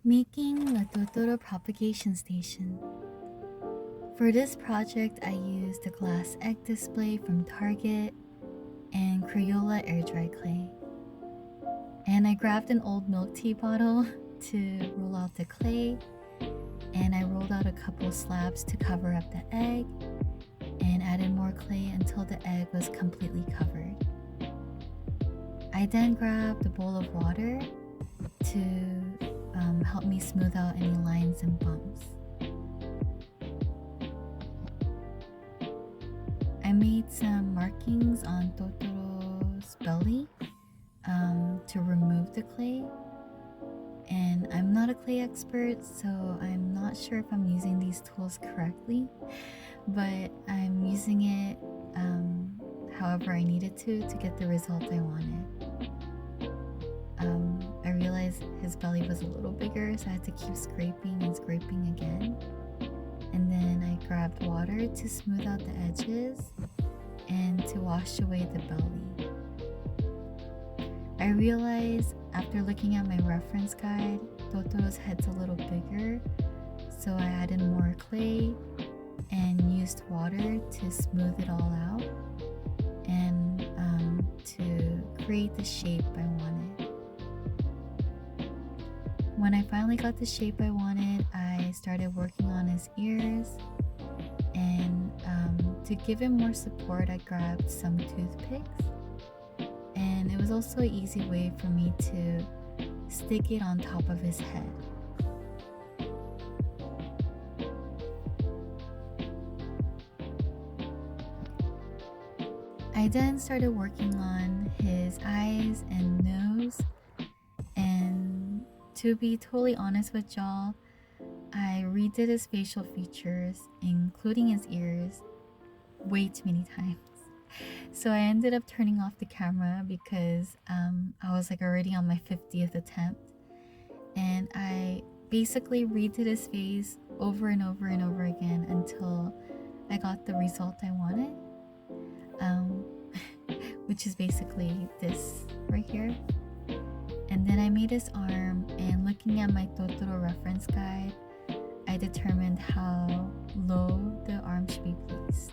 Making a Totoro propagation station. For this project, I used a glass egg display from Target and Crayola air dry clay. And I grabbed an old milk tea bottle to roll out the clay, and I rolled out a couple slabs to cover up the egg and added more clay until the egg was completely covered. I then grabbed a bowl of water to help me smooth out any lines and bumps. I made some markings on Totoro's belly to remove the clay. And I'm not a clay expert, so I'm not sure if I'm using these tools correctly, but I'm using it however I needed to get the result I wanted. I realized his belly was a little bigger, so I had to keep scraping and scraping again. And then I grabbed water to smooth out the edges and to wash away the belly. I realized after looking at my reference guide, Totoro's head's a little bigger, so I added more clay and used water to smooth it all out and to create the shape I wanted. When I finally got the shape I wanted, I started working on his ears, and to give him more support, I grabbed some toothpicks. And it was also an easy way for me to stick it on top of his head. I then started working on his eyes and nose, and to be totally honest with y'all, I redid his facial features, including his ears, way too many times. So I ended up turning off the camera because I was like already on my 50th attempt, and I basically redid his face over and over and over again until I got the result I wanted, which is basically this right here. And then I made his arm, and looking at my Totoro reference guide, I determined how low the arm should be placed.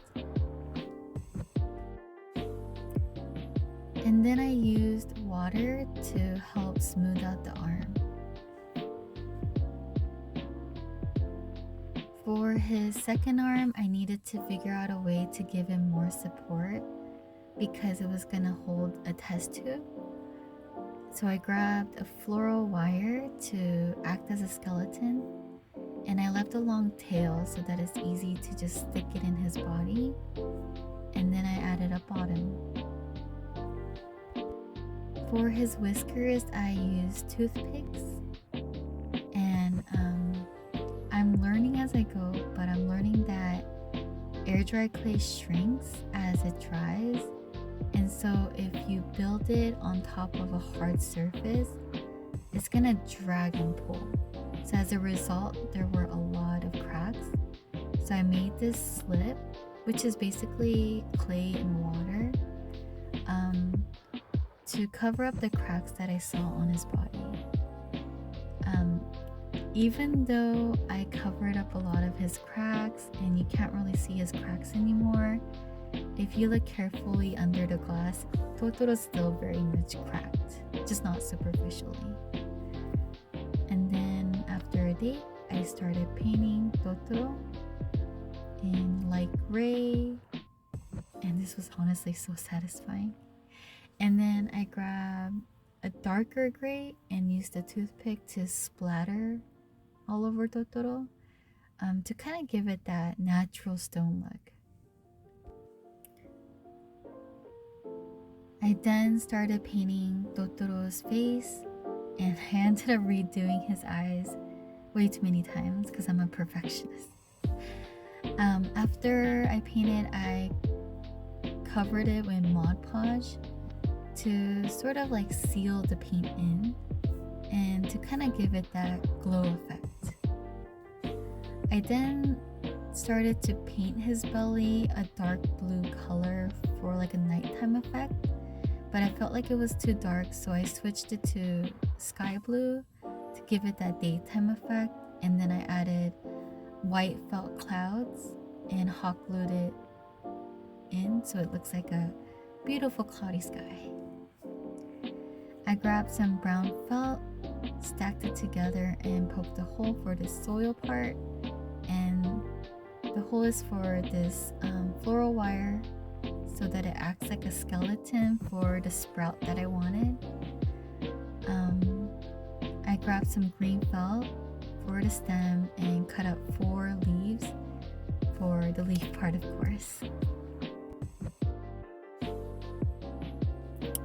And then I used water to help smooth out the arm. For his second arm, I needed to figure out a way to give him more support because it was gonna hold a test tube. So I grabbed a floral wire to act as a skeleton, and I left a long tail so that it's easy to just stick it in his body, and then I added a bottom. For his whiskers, I used toothpicks, and I'm learning as I go, but I'm learning that air dry clay shrinks as it dries, and so if you build it on top of a hard surface, it's gonna drag and pull. So as a result, there were a lot of cracks. So I made this slip, which is basically clay and water, to cover up the cracks that I saw on his body. Even though I covered up a lot of his cracks and you can't really see his cracks anymore, if you look carefully under the glass, Totoro's still very much cracked, just not superficially. And then after a day, I started painting Totoro in light gray, and this was honestly so satisfying. And then I grabbed a darker gray and used a toothpick to splatter all over Totoro to kind of give it that natural stone look. I then started painting Totoro's face, and I ended up redoing his eyes way too many times because I'm a perfectionist. After I painted, I covered it with Mod Podge to sort of like seal the paint in and to kind of give it that glow effect. I then started to paint his belly a dark blue color for like a nighttime effect, but I felt like it was too dark, so I switched it to sky blue to give it that daytime effect, and then I added white felt clouds and hot glued it in so it looks like a beautiful cloudy sky. I grabbed some brown felt, stacked it together, and poked a hole for the soil part, and the hole is for this floral wire so that it acts like a skeleton for the sprout that I wanted. I grabbed some green felt for the stem and cut up 4 leaves for the leaf part, of course.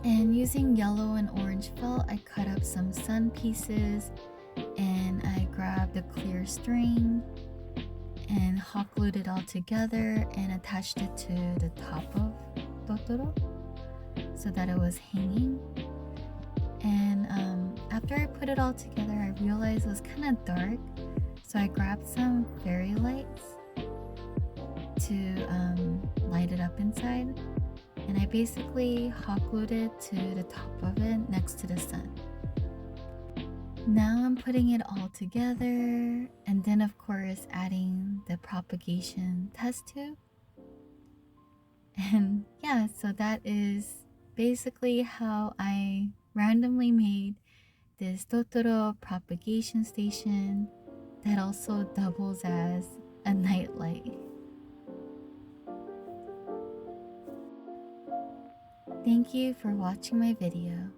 And using yellow and orange felt, I cut up some sun pieces, and I grabbed a clear string and hot glued it all together and attached it to the top of Totoro so that it was hanging. And after I put it all together, I realized it was kind of dark, so I grabbed some fairy lights to light it up inside, and I basically hot glued it to the top of it next to the sun. Now I'm putting it all together, and then of course adding the propagation test tube. And yeah, so that is basically how I randomly made this Totoro propagation station that also doubles as a night light. Thank you for watching my video.